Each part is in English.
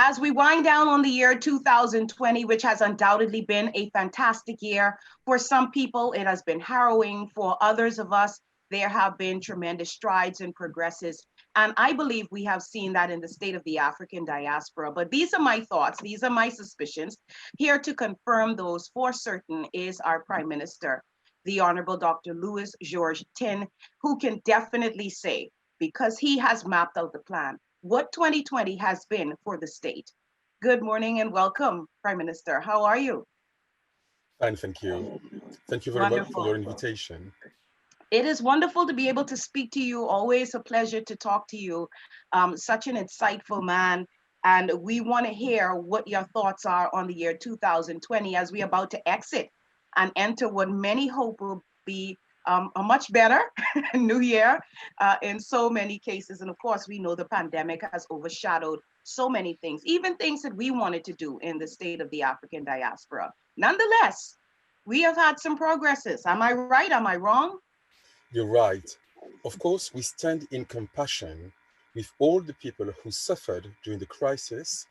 As we wind down on the year 2020, which has undoubtedly been a fantastic year, for some people it has been harrowing. For others of us, there have been tremendous strides and progresses. And I believe we have seen that in the state of the African diaspora. But these are my thoughts, these are my suspicions. Here to confirm those for certain is our Prime Minister, the Honorable Dr. Louis George Tin, who can definitely say, because he has mapped out the plan, what 2020 has been for the state. Good morning and welcome, Prime Minister. How are you? Fine, thank you. Thank you very much for Wonderful. your invitation. It is wonderful to be able to speak to you. Always a pleasure to talk to you. Such an insightful man. And we want to hear what your thoughts are on the year 2020 as we're about to exit and enter what many hope will be a much better new year in so many cases. And of course, we know the pandemic has overshadowed so many things, even things that we wanted to do in the state of the African diaspora. Nonetheless, we have had some progresses. Am I right? Am I wrong? You're right. Of course, we stand in compassion with all the people who suffered during the crisis.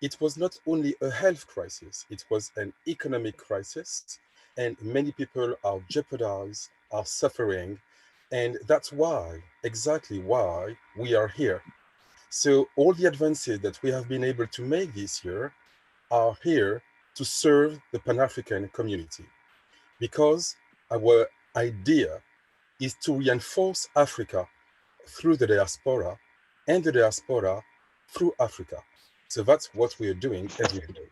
It was not only a health crisis, it was an economic crisis, and many people are jeopardized, are suffering. And that's why, exactly why, we are here. So all the advances that we have been able to make this year are here to serve the Pan-African community, because our idea is to reinforce Africa through the diaspora and the diaspora through Africa. So that's what we are doing every day.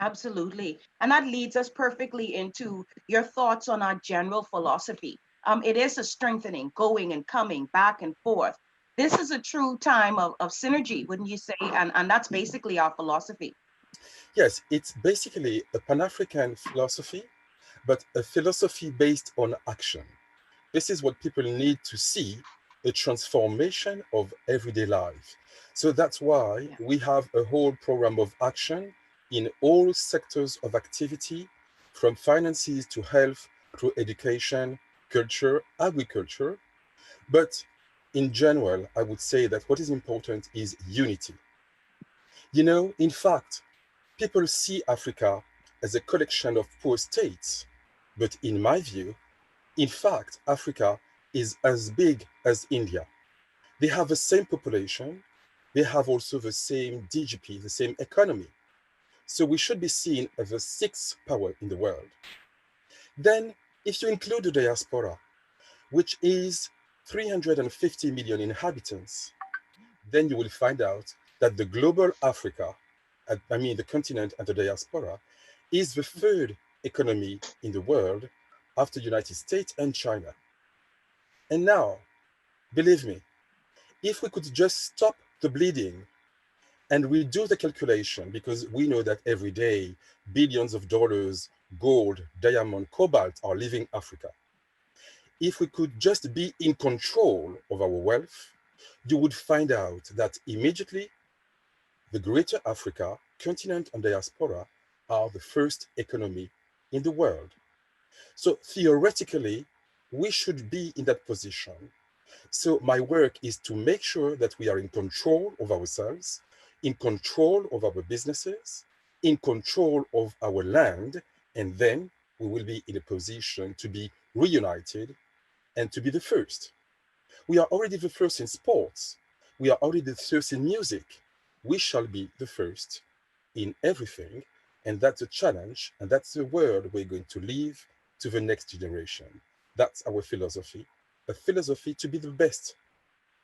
Absolutely. And that leads us perfectly into your thoughts on our general philosophy. It is a strengthening, going and coming, back and forth. This is a true time of synergy, wouldn't you say? And that's basically our philosophy. Yes, it's basically a Pan-African philosophy, but a philosophy based on action. This is what people need to see, a transformation of everyday life. So that's why Yeah. we have a whole program of action in all sectors of activity, from finances to health, through education, culture, agriculture. But in general, I would say that what is important is unity. In fact, people see Africa as a collection of poor states. But in my view, in fact, Africa is as big as India. They have the same population. They have also the same GDP, the same economy. So we should be seen as the sixth power in the world. Then, if you include the diaspora, which is 350 million inhabitants, then you will find out that the global Africa, I mean the continent and the diaspora, is the third economy in the world after the United States and China. And now, believe me, if we could just stop the bleeding and we do the calculation, because we know that every day billions of dollars, gold, diamond, cobalt are leaving Africa. If we could just be in control of our wealth, you would find out that immediately the greater Africa, continent and diaspora are the first economy in the world. So theoretically, we should be in that position. So my work is to make sure that we are in control of ourselves, in control of our businesses, in control of our land, and then we will be in a position to be reunited and to be the first. We are already the first in sports. We are already the first in music. We shall be the first in everything. And that's a challenge. And that's the world we're going to leave to the next generation. That's our philosophy, a philosophy to be the best.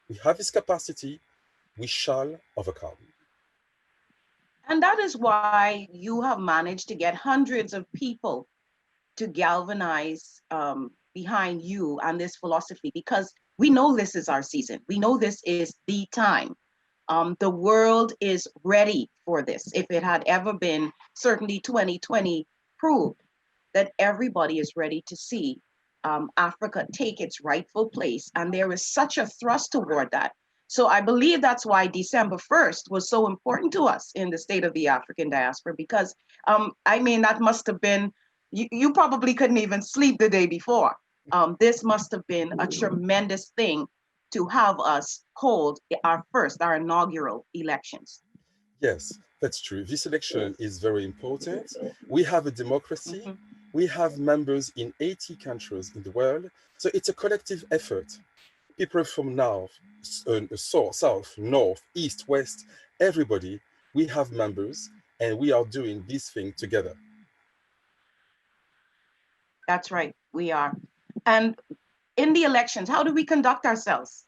We have this capacity, we shall overcome. And that is why you have managed to get hundreds of people to galvanize behind you and this philosophy, because we know this is our season. We know this is the time. The world is ready for this. If it had ever been, certainly 2020 proved that everybody is ready to see Africa take its rightful place. And there is such a thrust toward that. So I believe that's why December 1st was so important to us in the state of the African diaspora, because I mean, that must have been, you probably couldn't even sleep the day before. This must have been a tremendous thing to have us hold our inaugural elections. Yes, that's true. This election is very important. We have a democracy. Mhm. We have members in 80 countries in the world. So it's a collective effort. People from north, south, north, east, west, everybody, we have members and we are doing this thing together. That's right, we are. And in the elections, how do we conduct ourselves?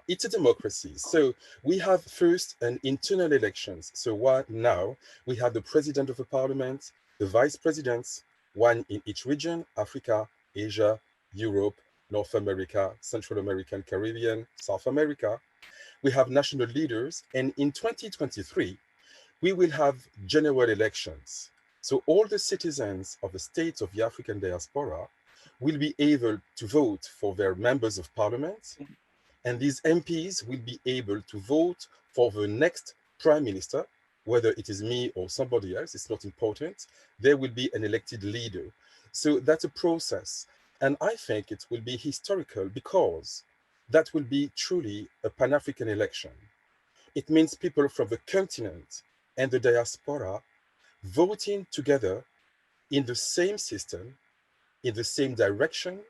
It's a democracy. So we have first an internal elections. So what now we have the president of the parliament, the vice presidents, one in each region, Africa, Asia, Europe, North America, Central American, Caribbean, South America. We have national leaders. And in 2023, we will have general elections. So all the citizens of the states of the African diaspora will be able to vote for their members of parliament, and these MPs will be able to vote for the next prime minister, whether it is me or somebody else, it's not important. There will be an elected leader. So that's a process. And I think it will be historical because that will be truly a Pan African election. It means people from the continent and the diaspora voting together in the same system, in the same direction,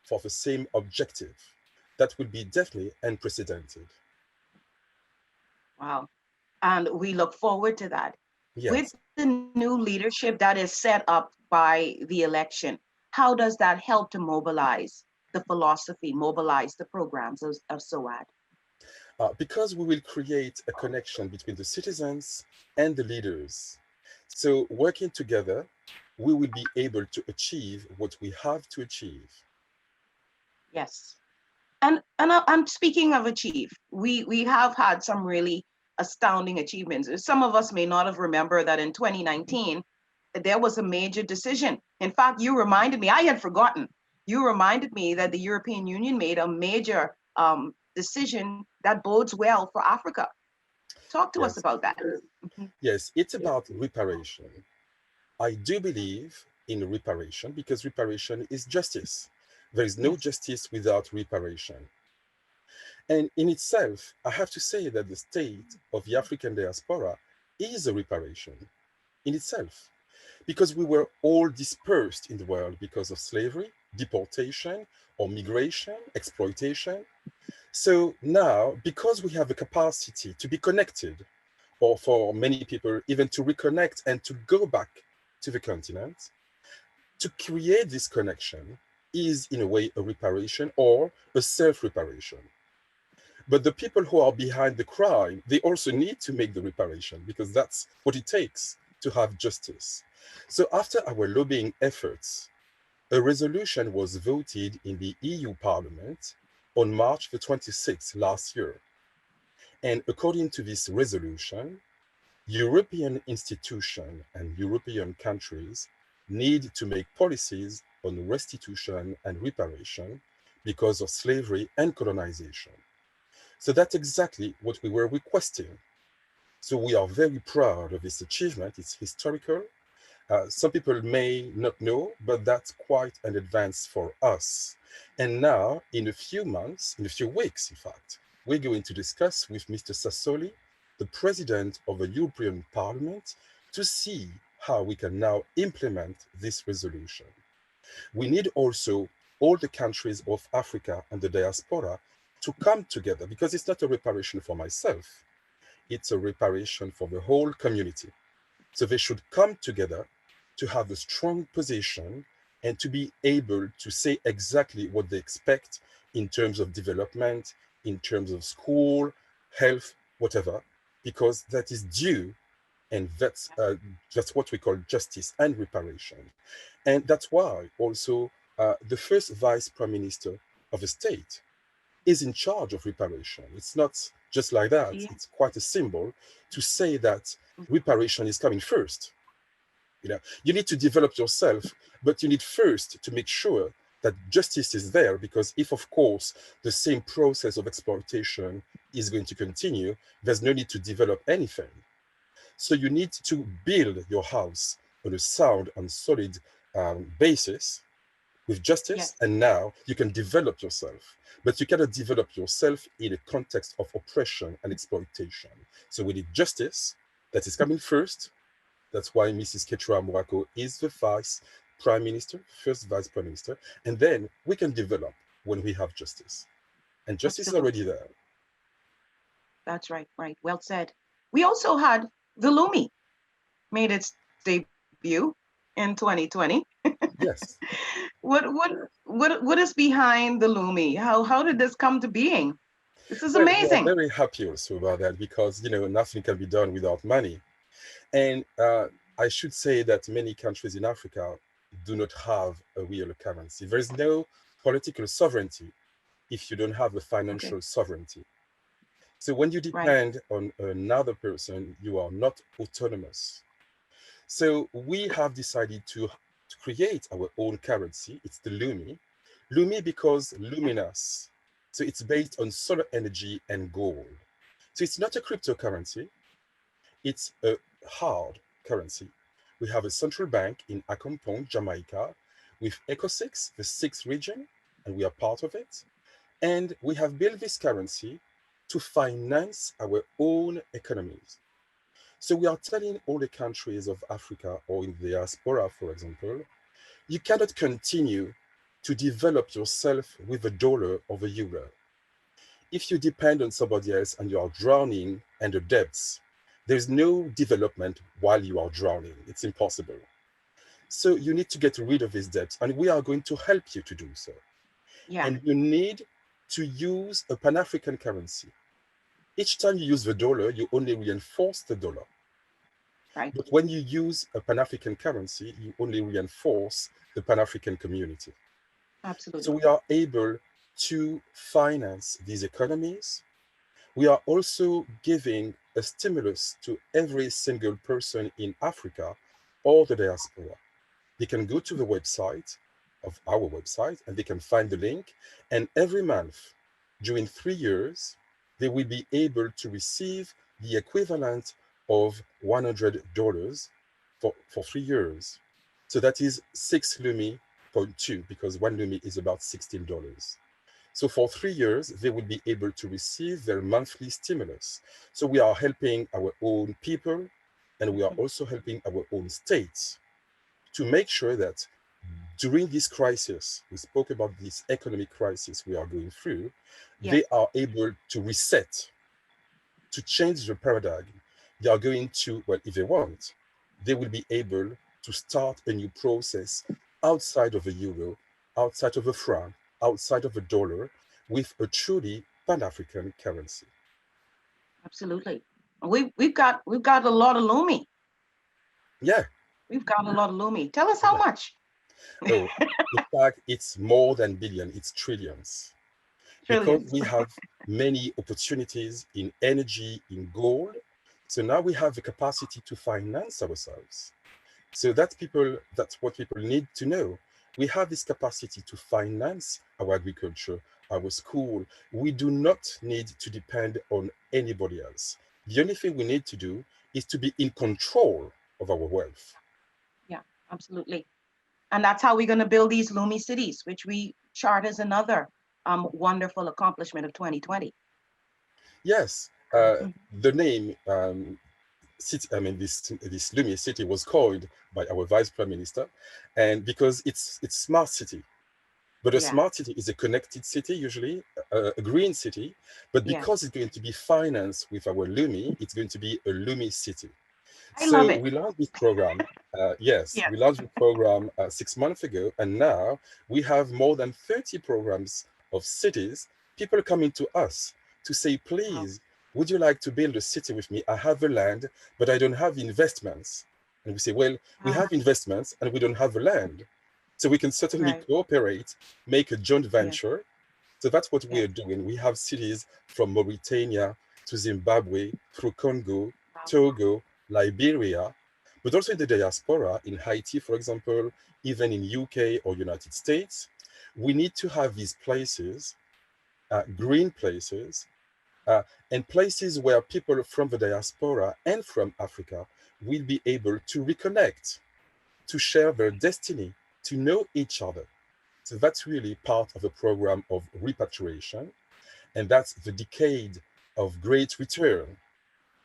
for the same objective. That will be definitely unprecedented. Wow. And we look forward to that. With Yes. the new leadership that is set up by the election, how does that help to mobilize the philosophy, mobilize the programs of SOAD? Because we will create a connection between the citizens and the leaders. So, working together, we will be able to achieve what we have to achieve. Yes. And speaking of achieve, we have had some really astounding achievements. Some of us may not have remembered that in 2019 there was a major decision. In fact, you reminded me, I had forgotten. You reminded me that the European Union made a major decision that bodes well for Africa. Talk to us Yes. about that. Mhm. Yes, it's about reparation. I do believe in reparation because reparation is justice. There is no Yes. justice without reparation. And in itself, I have to say that the state of the African diaspora is a reparation in itself, because we were all dispersed in the world because of slavery, deportation, or migration, exploitation. So now, because we have the capacity to be connected, or for many people, even to reconnect and to go back to the continent, to create this connection is, in a way, a reparation or a self reparation. But the people who are behind the crime, they also need to make the reparation because that's what it takes to have justice. So after our lobbying efforts, a resolution was voted in the EU Parliament on March the 26th last year. And according to this resolution, European institutions and European countries need to make policies on restitution and reparation because of slavery and colonization. So that's exactly what we were requesting. So we are very proud of this achievement. It's historical. Some people may not know, but that's quite an advance for us. And now, in a few months, in a few weeks, in fact, we're going to discuss with Mr. Sassoli, the president of the European Parliament, to see how we can now implement this resolution. We need also all the countries of Africa and the diaspora to come together because it's not a reparation for myself, it's a reparation for the whole community. So they should come together to have a strong position and to be able to say exactly what they expect in terms of development, in terms of school, health, whatever, because that is due, and that's what we call justice and reparation. And that's why also the first vice prime minister of a state is in charge of reparation. It's not just like that. Yeah. It's quite a symbol to say that reparation is coming first. You need to develop yourself, but you need first to make sure that justice is there, because if, of course, the same process of exploitation is going to continue, there's no need to develop anything. So you need to build your house on a sound and solid basis with justice, Yes. and now you can develop yourself. But you cannot develop yourself in a context of oppression and exploitation. So we need justice, That is coming first. That's why Mrs. Ketura Mourako is the vice prime minister, first vice prime minister. And then we can develop when we have justice. And justice is already Absolutely. there. That's right. Right. Well said. We also had the Lumi made its debut in 2020. Yes. What is behind the Lumi? How did this come to being? This is Well, we are amazing. very happy also about that because, nothing can be done without money. And I should say that many countries in Africa do not have a real currency. There is no political sovereignty if you don't have a Okay. financial sovereignty. So when you Right. depend on another person, you are not autonomous. So we have decided to create our own currency. It's the Lumi. Lumi because Yeah. luminous. So it's based on solar energy and gold. So it's not a cryptocurrency, it's a hard currency. We have a central bank in Accompong, Jamaica, with ECO6, the sixth region, and we are part of it. And we have built this currency to finance our own economies. So we are telling all the countries of Africa or in the diaspora, for example, you cannot continue to develop yourself with a dollar or a euro. If you depend on somebody else and you are drowning under debts, there's no development while you are drowning. It's impossible. So you need to get rid of these debts, and we are going to help you to do so. Yeah. And you need to use a Pan-African currency. Each time you use the dollar, you only reinforce the dollar. Right. But when you use a Pan-African currency, you only reinforce the Pan-African community. So Absolutely. we are able to finance these economies. We are also giving a stimulus to every single person in Africa or the diaspora. They can go to the website of our website and they can find the link. And every month, during 3 years, they will be able to receive the equivalent of $100 for 3 years. So that is 6 Lumi.2 because 1 Lumi is about $16. So for 3 years, they will be able to receive their monthly stimulus. So we are helping our own people and we are Mhm. also helping our own states to make sure that during this crisis, we spoke about this economic crisis we are going through, Yes. they are able to reset, to change the paradigm. They are going to, well, if they want, they will be able to start a new process outside of the euro, outside of the franc, outside of the dollar, with a truly Pan-African currency. Absolutely. We've got a lot of Lumi. Yeah, We've got a lot of Lumi. Tell us how yeah. much. Oh, in fact, it's more than billion, it's trillions. Because Trillions. we have many opportunities in energy, in gold. So now we have the capacity to finance ourselves. So that's what people need to know. We have this capacity to finance our agriculture, our school. We do not need to depend on anybody else. The only thing we need to do is to be in control of our wealth. Yeah, absolutely. And that's how we're going to build these Lumi cities, which we chart as another wonderful accomplishment of 2020. Yes, Mhm. the name city, I mean, this Lumi city was coined by our vice prime minister, and because it's smart city. But a Yeah, smart city is a connected city, usually a green city. But yeah. because it's going to be financed with our Lumi, it's going to be a Lumi city. I love So it. we launched this program. Yes, Yeah. we launched the program 6 months ago, and now we have more than 30 programs of cities. People coming to us to say, Wow. please, would you like to build a city with me? I have the land, but I don't have investments. And we say, well, we Uh, have investments and we don't have the land. So we can certainly right. cooperate, make a joint Yes. venture. So that's what we Yes. are doing. We have cities from Mauritania to Zimbabwe, through Congo, Wow. Togo, Liberia, but also in the diaspora, in Haiti, for example, even in UK or United States. We need to have these places, green places, uh, and places where people from the diaspora and from Africa will be able to reconnect, to share their destiny, to know each other. So that's really part of the program of repatriation, and that's the decade of great return.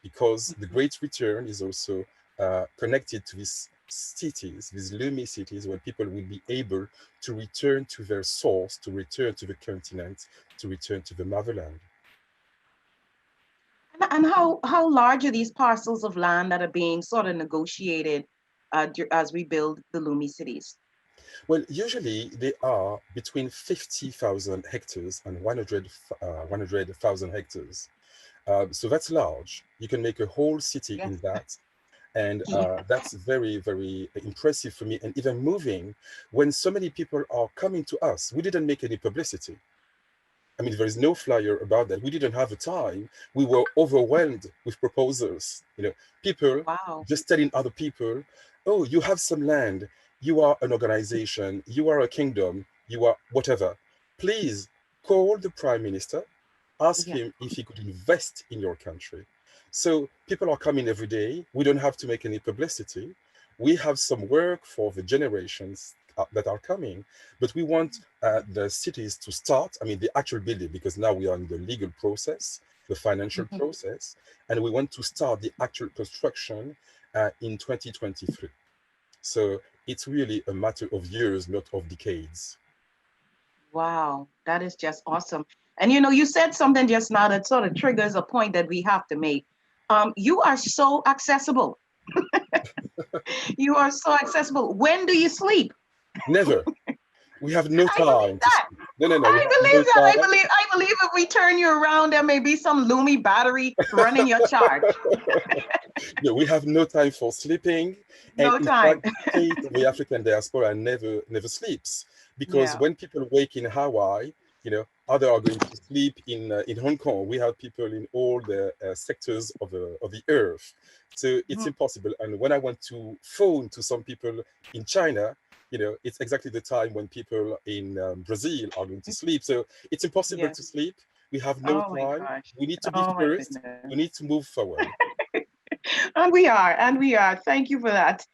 because the great return is also connected to these cities, these Lumi cities, where people will be able to return to their source, to return to the continent, to return to the motherland. And how large are these parcels of land that are being sort of negotiated as we build the Lumi cities? Well, usually they are between 50,000 hectares and 100,000 hectares. So that's large. You can make a whole city in Yes. that. And Yeah. that's very, very impressive for me and even moving when so many people are coming to us. We didn't make any publicity. I mean, there is no flyer about that. We didn't have the time. We were overwhelmed with proposals. People Wow. just telling other people, "Oh, you have some land. You are an organization. You are a kingdom. You are whatever. Please call the prime minister. Ask Yeah. him if he could invest in your country." So people are coming every day. We don't have to make any publicity. We have some work for the generations that are coming, but we want the cities to start, I mean, the actual building, because now we are in the legal process, the financial Mhm. process, and we want to start the actual construction in 2023. So it's really a matter of years, not of decades. Wow, that is just awesome. And you said something just now that sort of triggers a point that we have to make. You are so accessible. You are so accessible. When do you sleep? Never. We have no I believe time to that. sleep. No, no, no. We I have no believe that. I time. believe. I believe if we turn you around, there may be some Lumi battery running your charge. No, we have no time for sleeping. And No in time. fact, the fate of the African diaspora never sleeps. Because Yeah. when people wake in Hawaii, others are going to sleep in Hong Kong. We have people in all the sectors of the earth. So it's Mhm. impossible. And when I want to phone to some people in China, it's exactly the time when people in Brazil are going to sleep. So it's impossible Yeah. to sleep. We have no Oh my time. gosh. We need to be Oh my first. goodness. We need to move forward. And we are, and we are. Thank you for that.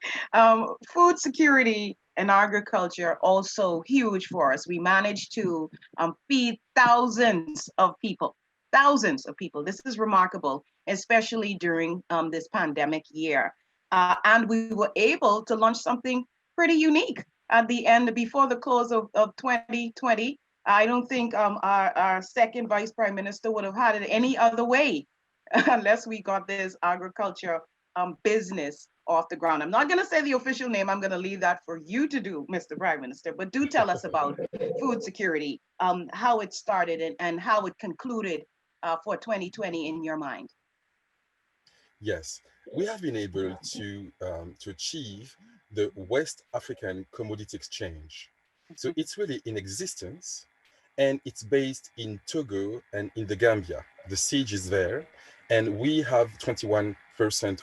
Food security and agriculture also huge for us. We managed to feed thousands of people. This is remarkable, especially during this pandemic year. And we were able to launch something pretty unique at the end, before the close of 2020. I don't think our second vice prime minister would have had it any other way unless we got this agriculture business off the ground. I'm not going to say the official name. I'm going to leave that for you to do, Mr. Prime Minister. But do tell us about food security, how it started and how it concluded for 2020 in your mind. Yes, we have been able to achieve the West African Commodity Exchange. So it's really in existence, and it's based in Togo and in the Gambia. The siege is there, and we have 21%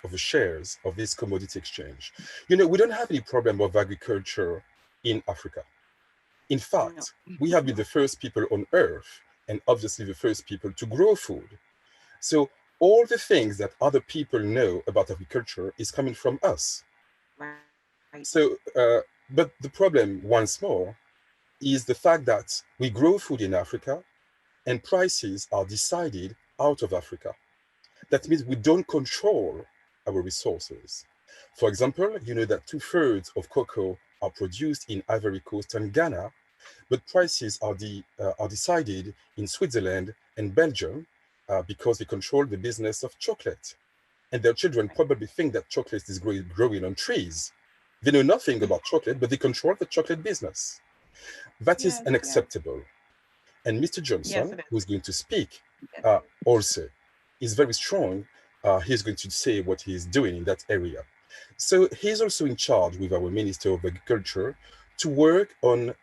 of the shares of this commodity exchange. We don't have any problem of agriculture in Africa. In No. fact, we have been the first people on earth, and obviously the first people to grow food. So all the things that other people know about agriculture is coming from us. Right. So, but the problem, once more, is the fact that we grow food in Africa and prices are decided out of Africa. That means we don't control our resources. For example, you know that two-thirds of cocoa are produced in Ivory Coast and Ghana, but prices are decided in Switzerland and Belgium because they control the business of chocolate. And their children Right. probably think that chocolate is growing on trees. They know nothing about chocolate, but they control the chocolate business. That is Yes. Yes. unacceptable. And Mr. Yes, Johnson, it is. who is going to speak, Yes. also is very strong. He's going to say what he's doing in that area. So he's also in charge with our Minister of Agriculture to work on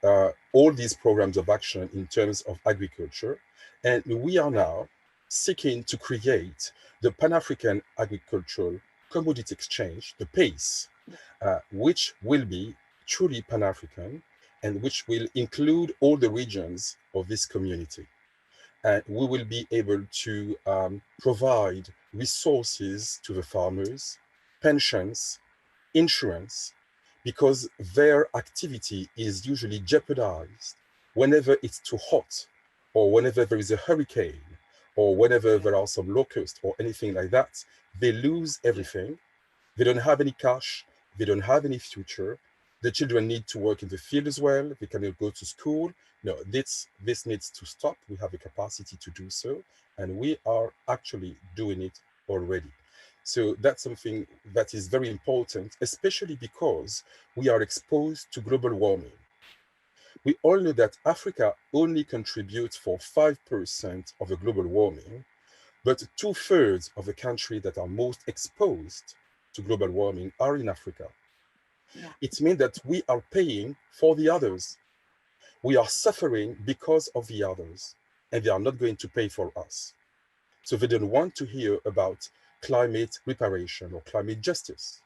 all these programs of action in terms of agriculture. And we are Right. now seeking to create the Pan African Agricultural Commodity Exchange, the PACE, which will be truly Pan African and which will include all the regions of this community. And we will be able to provide resources to the farmers, pensions, insurance, because their activity is usually jeopardized whenever it's too hot, or whenever there is a hurricane, or whenever Yeah. there are some locusts or anything like that, they lose Yeah. everything. They don't have any cash. They don't have any future. The children need to work in the field as well. They cannot go to school. No, this needs to stop. We have the capacity to do so, and we are actually doing it already. So that's something that is very important, especially because we are exposed to global warming. We all know that Africa only contributes for 5% of the global warming, but two-thirds of the countries that are most exposed to global warming are in Africa. Yeah. It means that we are paying for the others. We are suffering because of the others, and they are not going to pay for us. So they don't want to hear about climate reparation or climate justice.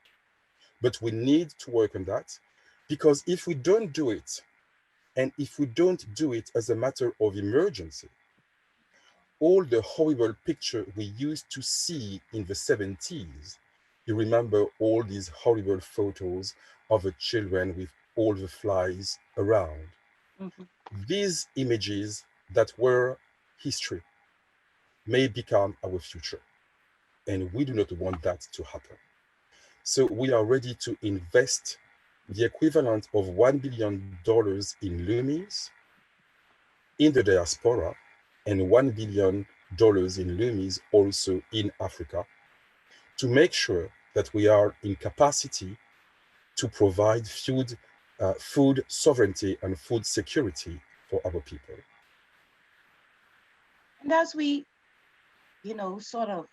But we need to work on that, because if we don't do it, and if we don't do it as a matter of emergency, all the horrible picture we used to see in the 70s, you remember all these horrible photos of the children with all the flies around. Mhm. These images that were history may become our future, and we do not want that to happen. So we are ready to invest the equivalent of $1 billion in Lumis in the diaspora and $1 billion in Lumis also in Africa to make sure that we are in capacity to provide food sovereignty and food security for our people. And as we, sort of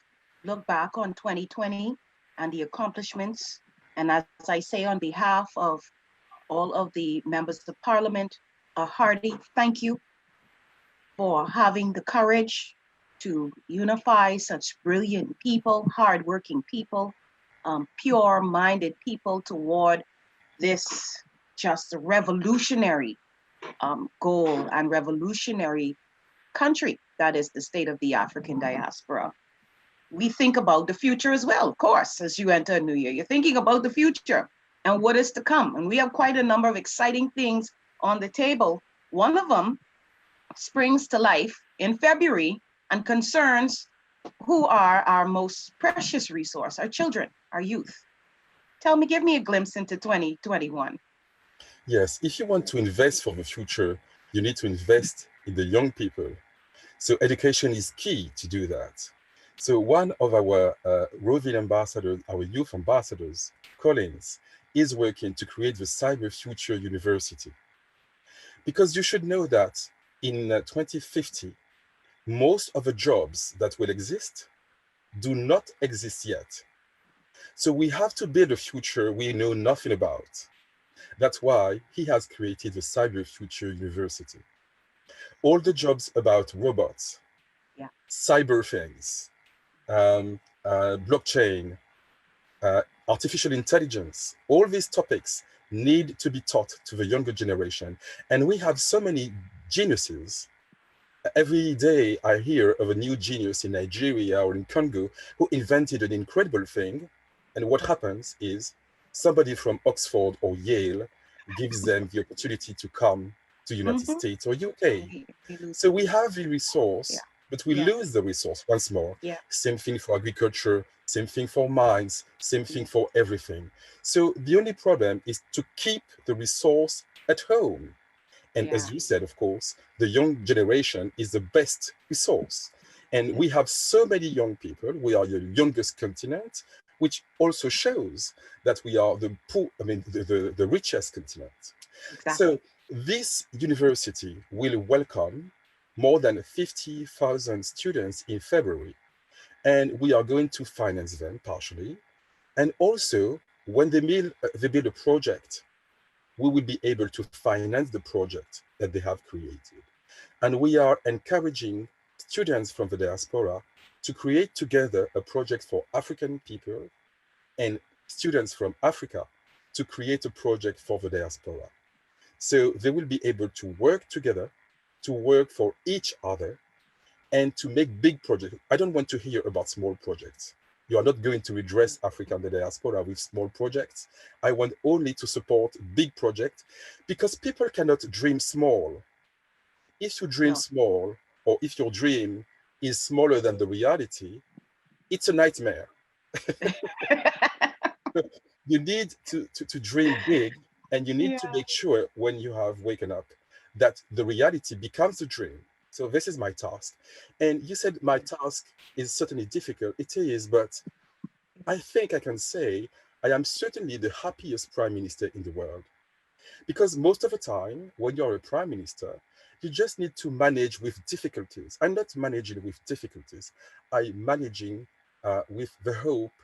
look back on 2020 and the accomplishments, and as I say on behalf of all of the members of parliament, a hearty thank you for having the courage to unify such brilliant people, hardworking people, pure-minded people toward this just revolutionary goal and revolutionary country that is the state of the African diaspora. We think about the future as well, of course, as you enter a new year. You're thinking about the future and what is to come. And we have quite a number of exciting things on the table. One of them springs to life in February and concerns who are our most precious resource, our children, our youth. Give me a glimpse into 2021. Yes, if you want to invest for the future, you need to invest in the young people. So education is key to do that. So one of our roving ambassadors, our youth ambassadors, Collins, is working to create the Cyber Future University. Because you should know that in 2050, most of the jobs that will exist do not exist yet. So we have to build a future we know nothing about. That's why he has created the Cyber Future University. All the jobs about robots, Yeah. cyber things, blockchain, artificial intelligence, all these topics need to be taught to the younger generation. And we have so many geniuses. Every day I hear of a new genius in Nigeria or in Congo who invented an incredible thing. And what happens is somebody from Oxford or Yale gives them the opportunity to come to United Mm-hmm. States or UK. We lose So them. we have the Yeah. resource, but we Yeah. lose the resource once more. Yeah. Same thing for agriculture, same thing for mines, same thing Yeah. for everything. So the only problem is to keep the resource at home. And Yeah. as you said, of course, the young generation is the best resource. And Yes. we have so many young people. We are the youngest continent, which also shows that we are the poor, I mean, the richest continent. So Exactly. this university will welcome more than 50,000 students in February, and we are going to finance them partially. And also, when they build a project, we will be able to finance the project that they have created. And we are encouraging students from the diaspora to create together a project for African people and students from Africa to create a project for the diaspora. So they will be able to work together, to work for each other, and to make big projects. I don't want to hear about small projects. You are not going to redress Africa and the diaspora with small projects. I want only to support big projects because people cannot dream small. If you dream No. small, or if your dream is smaller than the reality, it's a nightmare. You need to dream big, and you need Yeah. to make sure when you have waken up that the reality becomes a dream. So this is my task. And you said my task is certainly difficult. It is, but I think I can say I am certainly the happiest prime minister in the world. Because most of the time, when you're a prime minister, you just need to manage with difficulties. I'm not managing with difficulties, I'm managing with the hope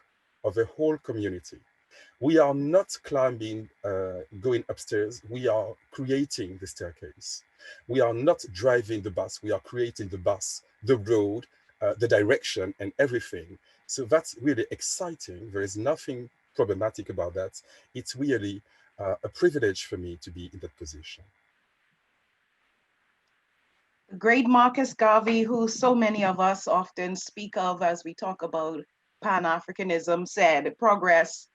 of the whole community. We are not climbing, going upstairs, we are creating the staircase. We are not driving the bus, we are creating the bus, the road, the direction, and everything. So that's really exciting. There is nothing problematic about that. It's really a privilege for me to be in that position. The great Marcus Garvey, who so many of us often speak of as we talk about Pan-Africanism, said progress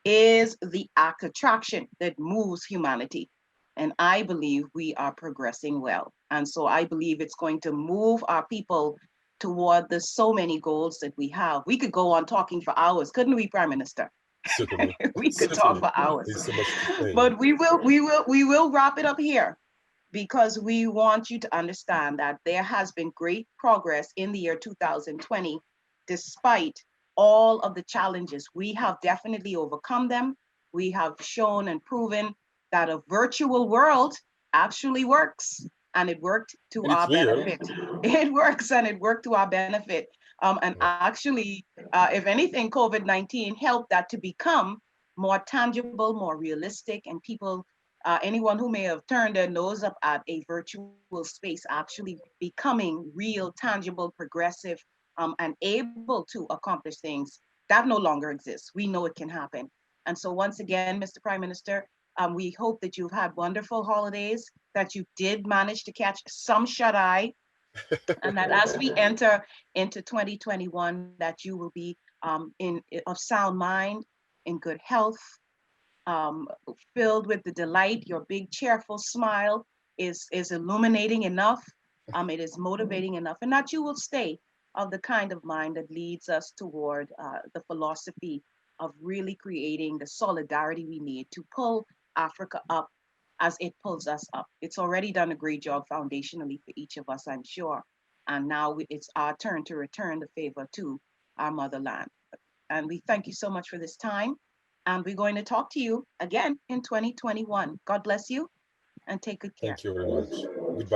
is the attraction that moves humanity. And I believe we are progressing well. And so I believe it's going to move our people toward the so many goals that we have. We could go on talking for hours, couldn't we, Prime Minister? Certainly, We could talk certainly. for hours. There's so much to say. But we will wrap it up here because we want you to understand that there has been great progress in the year 2020, despite all of the challenges. We have definitely overcome them. We have shown and proven that a virtual world actually works, and it worked to And it's our real. benefit. It works and it worked to our benefit. And Yeah. actually, if anything, COVID-19 helped that to become more tangible, more realistic, and people anyone who may have turned their nose up at a virtual space actually becoming real, tangible, progressive, and able to accomplish things that no longer exists. We know it can happen. And so, once again, Mr. Prime Minister, we hope that you've had wonderful holidays, that you did manage to catch some shut eye, and that as we enter into 2021, that you will be of sound mind, in good health, um, filled with the delight. Your big cheerful smile is illuminating enough. It is motivating enough, and that you will stay of the kind of mind that leads us toward the philosophy of really creating the solidarity we need to pull Africa up as it pulls us up. It's already done a great job foundationally for each of us, I'm sure. And now it's our turn to return the favor to our motherland. And we thank you so much for this time. And we're going to talk to you again in 2021. God bless you and take good care. Thank you very much.